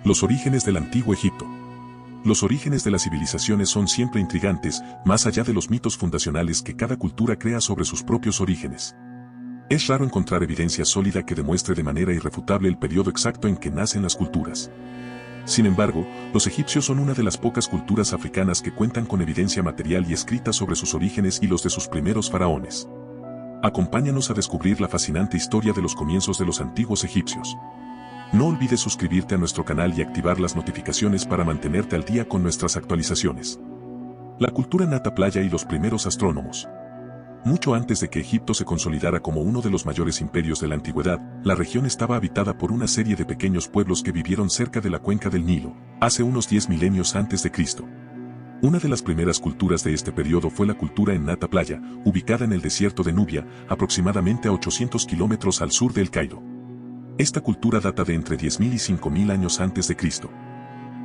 Los orígenes del Antiguo Egipto. Los orígenes de las civilizaciones son siempre intrigantes, más allá de los mitos fundacionales que cada cultura crea sobre sus propios orígenes. Es raro encontrar evidencia sólida que demuestre de manera irrefutable el periodo exacto en que nacen las culturas. Sin embargo, los egipcios son una de las pocas culturas africanas que cuentan con evidencia material y escrita sobre sus orígenes y los de sus primeros faraones. Acompáñanos a descubrir la fascinante historia de los comienzos de los antiguos egipcios. No olvides suscribirte a nuestro canal y activar las notificaciones para mantenerte al día con nuestras actualizaciones. La cultura Nata Playa y los primeros astrónomos. Mucho antes de que Egipto se consolidara como uno de los mayores imperios de la antigüedad, la región estaba habitada por una serie de pequeños pueblos que vivieron cerca de la cuenca del Nilo, hace unos 10 milenios antes de Cristo. Una de las primeras culturas de este periodo fue la cultura en Nata Playa, ubicada en el desierto de Nubia, aproximadamente a 800 kilómetros al sur del Cairo. Esta cultura data de entre 10.000 y 5.000 años antes de Cristo.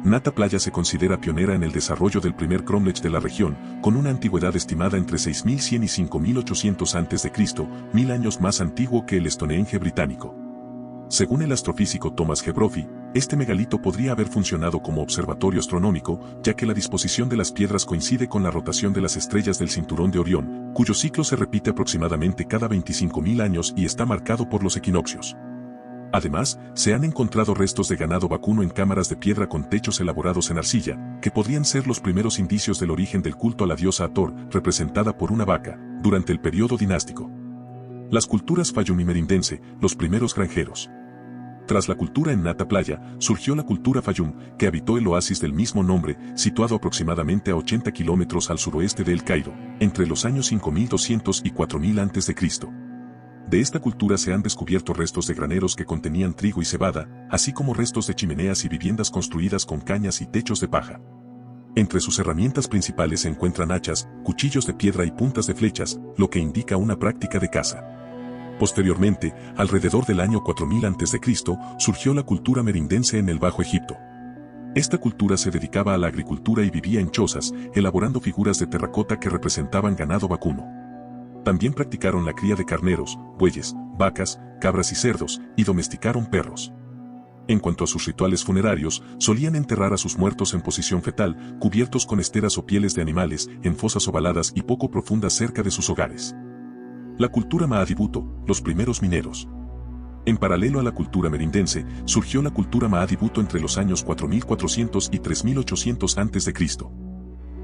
Nata Playa se considera pionera en el desarrollo del primer cromlech de la región, con una antigüedad estimada entre 6.100 y 5.800 a.C., 1000 años más antiguo que el Stonehenge británico. Según el astrofísico Thomas Gebrofi, este megalito podría haber funcionado como observatorio astronómico, ya que la disposición de las piedras coincide con la rotación de las estrellas del cinturón de Orión, cuyo ciclo se repite aproximadamente cada 25.000 años y está marcado por los equinoccios. Además, se han encontrado restos de ganado vacuno en cámaras de piedra con techos elaborados en arcilla, que podrían ser los primeros indicios del origen del culto a la diosa Hathor, representada por una vaca, durante el periodo dinástico. Las culturas Fayum y Merindense, los primeros granjeros. Tras la cultura en Nata Playa, surgió la cultura Fayum, que habitó el oasis del mismo nombre, situado aproximadamente a 80 kilómetros al suroeste de El Cairo, entre los años 5200 y 4000 a.C. De esta cultura se han descubierto restos de graneros que contenían trigo y cebada, así como restos de chimeneas y viviendas construidas con cañas y techos de paja. Entre sus herramientas principales se encuentran hachas, cuchillos de piedra y puntas de flechas, lo que indica una práctica de caza. Posteriormente, alrededor del año 4000 a.C., surgió la cultura merindense en el Bajo Egipto. Esta cultura se dedicaba a la agricultura y vivía en chozas, elaborando figuras de terracota que representaban ganado vacuno. También practicaron la cría de carneros, bueyes, vacas, cabras y cerdos, y domesticaron perros. En cuanto a sus rituales funerarios, solían enterrar a sus muertos en posición fetal, cubiertos con esteras o pieles de animales, en fosas ovaladas y poco profundas cerca de sus hogares. La cultura Maadibuto, los primeros mineros. En paralelo a la cultura merindense, surgió la cultura Maadibuto entre los años 4400 y 3800 a.C.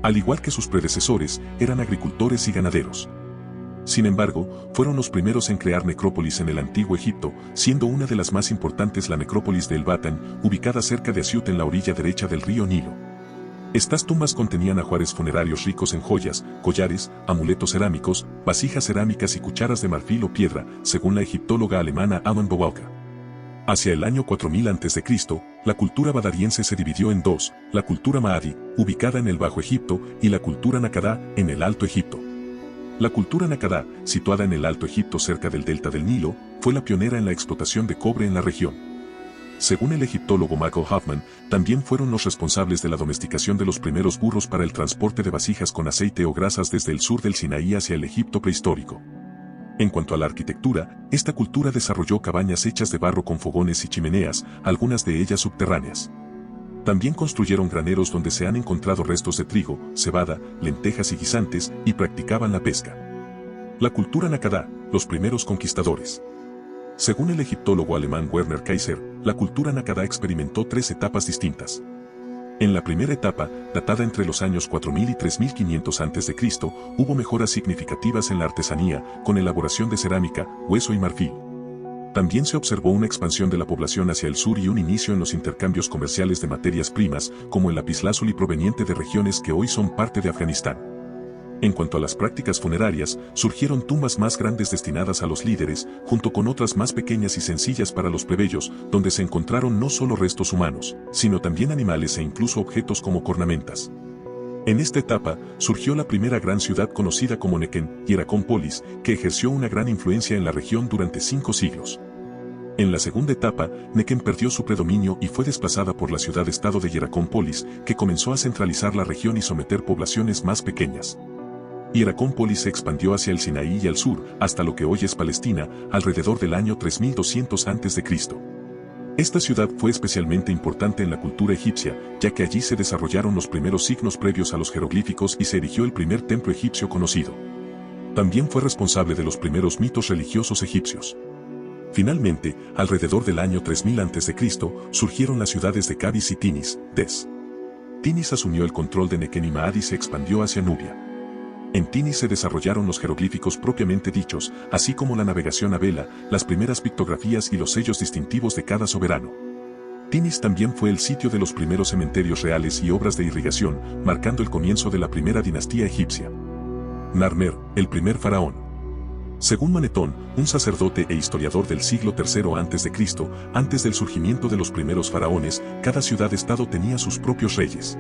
Al igual que sus predecesores, eran agricultores y ganaderos. Sin embargo, fueron los primeros en crear necrópolis en el Antiguo Egipto, siendo una de las más importantes la necrópolis de El Batan, ubicada cerca de Asiut en la orilla derecha del río Nilo. Estas tumbas contenían ajuares funerarios ricos en joyas, collares, amuletos cerámicos, vasijas cerámicas y cucharas de marfil o piedra, según la egiptóloga alemana Amon Bowalka. Hacia el año 4000 a.C., la cultura badariense se dividió en dos, la cultura Maadi, ubicada en el Bajo Egipto, y la cultura Nakada, en el Alto Egipto. La cultura Nakada, situada en el Alto Egipto cerca del delta del Nilo, fue la pionera en la explotación de cobre en la región. Según el egiptólogo Michael Hoffman, también fueron los responsables de la domesticación de los primeros burros para el transporte de vasijas con aceite o grasas desde el sur del Sinaí hacia el Egipto prehistórico. En cuanto a la arquitectura, esta cultura desarrolló cabañas hechas de barro con fogones y chimeneas, algunas de ellas subterráneas. También construyeron graneros donde se han encontrado restos de trigo, cebada, lentejas y guisantes, y practicaban la pesca. La cultura Nakada, los primeros conquistadores. Según el egiptólogo alemán Werner Kaiser, la cultura Nakada experimentó tres etapas distintas. En la primera etapa, datada entre los años 4000 y 3500 a.C., hubo mejoras significativas en la artesanía, con elaboración de cerámica, hueso y marfil. También se observó una expansión de la población hacia el sur y un inicio en los intercambios comerciales de materias primas, como el lapislázuli proveniente de regiones que hoy son parte de Afganistán. En cuanto a las prácticas funerarias, surgieron tumbas más grandes destinadas a los líderes, junto con otras más pequeñas y sencillas para los plebeyos, donde se encontraron no solo restos humanos, sino también animales e incluso objetos como cornamentas. En esta etapa, surgió la primera gran ciudad conocida como Nequen, Hieracómpolis, que ejerció una gran influencia en la región durante 5 siglos. En la segunda etapa, Nequen perdió su predominio y fue desplazada por la ciudad-estado de Hieracómpolis, que comenzó a centralizar la región y someter poblaciones más pequeñas. Hieracómpolis se expandió hacia el Sinaí y al sur, hasta lo que hoy es Palestina, alrededor del año 3200 a.C. Esta ciudad fue especialmente importante en la cultura egipcia, ya que allí se desarrollaron los primeros signos previos a los jeroglíficos y se erigió el primer templo egipcio conocido. También fue responsable de los primeros mitos religiosos egipcios. Finalmente, alrededor del año 3000 a.C., surgieron las ciudades de Cádiz y Tinis, Des. Tinis asumió el control de Nequen y Maad y se expandió hacia Nubia. En Tinis se desarrollaron los jeroglíficos propiamente dichos, así como la navegación a vela, las primeras pictografías y los sellos distintivos de cada soberano. Tinis también fue el sitio de los primeros cementerios reales y obras de irrigación, marcando el comienzo de la primera dinastía egipcia. Narmer, el primer faraón. Según Manetón, un sacerdote e historiador del siglo III a.C., antes del surgimiento de los primeros faraones, cada ciudad-estado tenía sus propios reyes.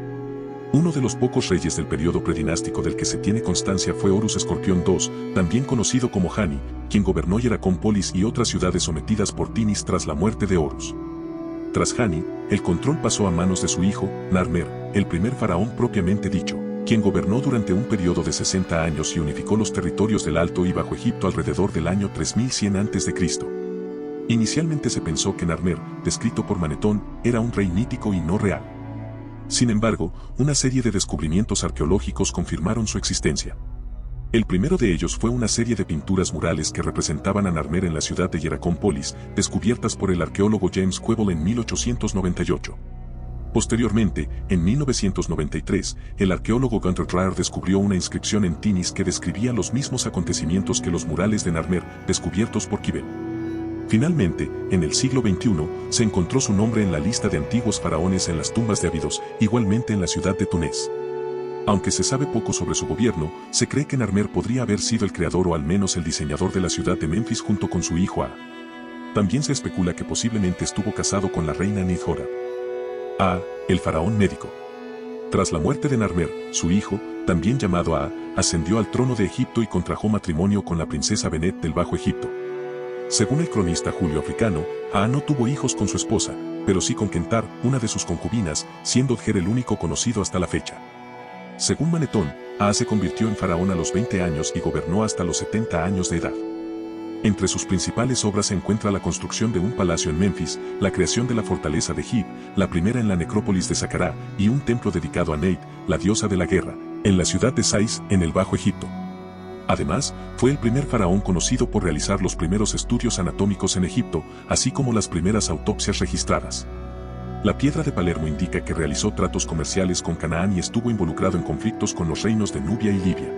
Uno de los pocos reyes del periodo predinástico del que se tiene constancia fue Horus Escorpión II, también conocido como Hani, quien gobernó Hieracómpolis y otras ciudades sometidas por Tinis tras la muerte de Horus. Tras Hani, el control pasó a manos de su hijo, Narmer, el primer faraón propiamente dicho, quien gobernó durante un periodo de 60 años y unificó los territorios del Alto y Bajo Egipto alrededor del año 3100 a.C. Inicialmente se pensó que Narmer, descrito por Manetón, era un rey mítico y no real. Sin embargo, una serie de descubrimientos arqueológicos confirmaron su existencia. El primero de ellos fue una serie de pinturas murales que representaban a Narmer en la ciudad de Hieracómpolis, descubiertas por el arqueólogo James Quebble en 1898. Posteriormente, en 1993, el arqueólogo Gunther Raer descubrió una inscripción en Tinis que describía los mismos acontecimientos que los murales de Narmer, descubiertos por Quibel. Finalmente, en el siglo XXI, se encontró su nombre en la lista de antiguos faraones en las tumbas de Abidos, igualmente en la ciudad de Túnez. Aunque se sabe poco sobre su gobierno, se cree que Narmer podría haber sido el creador o al menos el diseñador de la ciudad de Memphis junto con su hijo Aa. También se especula que posiblemente estuvo casado con la reina Nidhora. Aa, el faraón médico. Tras la muerte de Narmer, su hijo, también llamado Aa, ascendió al trono de Egipto y contrajo matrimonio con la princesa Benet del Bajo Egipto. Según el cronista Julio Africano, Aa no tuvo hijos con su esposa, pero sí con Kentar, una de sus concubinas, siendo Odjer el único conocido hasta la fecha. Según Manetón, Aa se convirtió en faraón a los 20 años y gobernó hasta los 70 años de edad. Entre sus principales obras se encuentra la construcción de un palacio en Memphis, la creación de la fortaleza de Hib, la primera en la necrópolis de Saqqara, y un templo dedicado a Neit, la diosa de la guerra, en la ciudad de Sais, en el Bajo Egipto. Además, fue el primer faraón conocido por realizar los primeros estudios anatómicos en Egipto, así como las primeras autopsias registradas. La piedra de Palermo indica que realizó tratos comerciales con Canaán y estuvo involucrado en conflictos con los reinos de Nubia y Libia.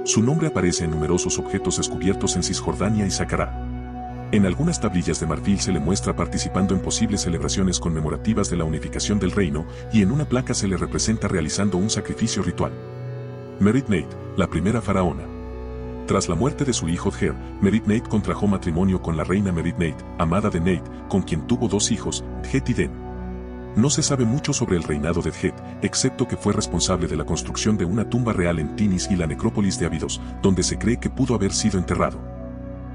Su nombre aparece en numerosos objetos descubiertos en Cisjordania y Saqqara. En algunas tablillas de marfil se le muestra participando en posibles celebraciones conmemorativas de la unificación del reino, y en una placa se le representa realizando un sacrificio ritual. Merit-Neit, la primera faraona. Tras la muerte de su hijo Odjer, Merit-Neit contrajo matrimonio con la reina Merit-Neit, amada de Neit, con quien tuvo dos hijos, Djet y Den. No se sabe mucho sobre el reinado de Djet, excepto que fue responsable de la construcción de una tumba real en Tinis y la necrópolis de Abidos, donde se cree que pudo haber sido enterrado.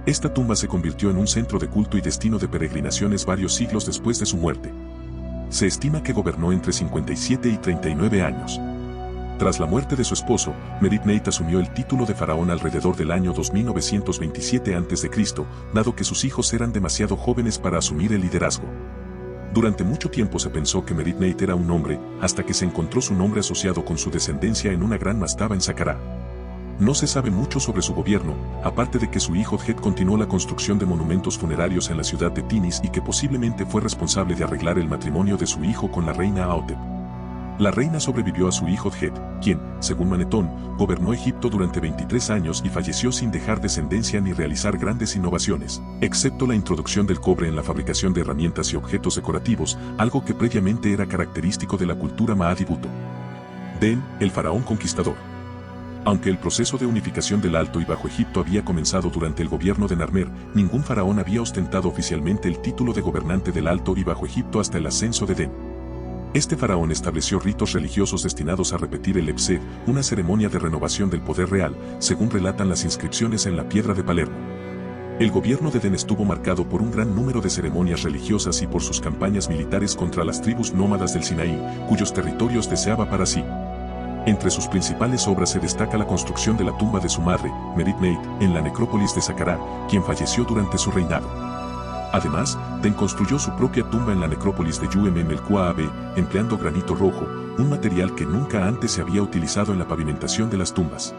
Esta tumba se convirtió en un centro de culto y destino de peregrinaciones varios siglos después de su muerte. Se estima que gobernó entre 57 y 39 años. Tras la muerte de su esposo, Merit-Neit asumió el título de faraón alrededor del año 2927 a.C., dado que sus hijos eran demasiado jóvenes para asumir el liderazgo. Durante mucho tiempo se pensó que Merit-Neit era un hombre, hasta que se encontró su nombre asociado con su descendencia en una gran mastaba en Saqqara. No se sabe mucho sobre su gobierno, aparte de que su hijo Djet continuó la construcción de monumentos funerarios en la ciudad de Tinis y que posiblemente fue responsable de arreglar el matrimonio de su hijo con la reina Aotep. La reina sobrevivió a su hijo Djet, quien, según Manetón, gobernó Egipto durante 23 años y falleció sin dejar descendencia ni realizar grandes innovaciones, excepto la introducción del cobre en la fabricación de herramientas y objetos decorativos, algo que previamente era característico de la cultura Maad y Buto. Den, el faraón conquistador. Aunque el proceso de unificación del Alto y Bajo Egipto había comenzado durante el gobierno de Narmer, ningún faraón había ostentado oficialmente el título de gobernante del Alto y Bajo Egipto hasta el ascenso de Den. Este faraón estableció ritos religiosos destinados a repetir el Ebsed, una ceremonia de renovación del poder real, según relatan las inscripciones en la piedra de Palermo. El gobierno de Den estuvo marcado por un gran número de ceremonias religiosas y por sus campañas militares contra las tribus nómadas del Sinaí, cuyos territorios deseaba para sí. Entre sus principales obras se destaca la construcción de la tumba de su madre, Merit-Neit, en la necrópolis de Saqqara, quien falleció durante su reinado. Además, Den construyó su propia tumba en la necrópolis de Umm-el-Quaab, empleando granito rojo, un material que nunca antes se había utilizado en la pavimentación de las tumbas.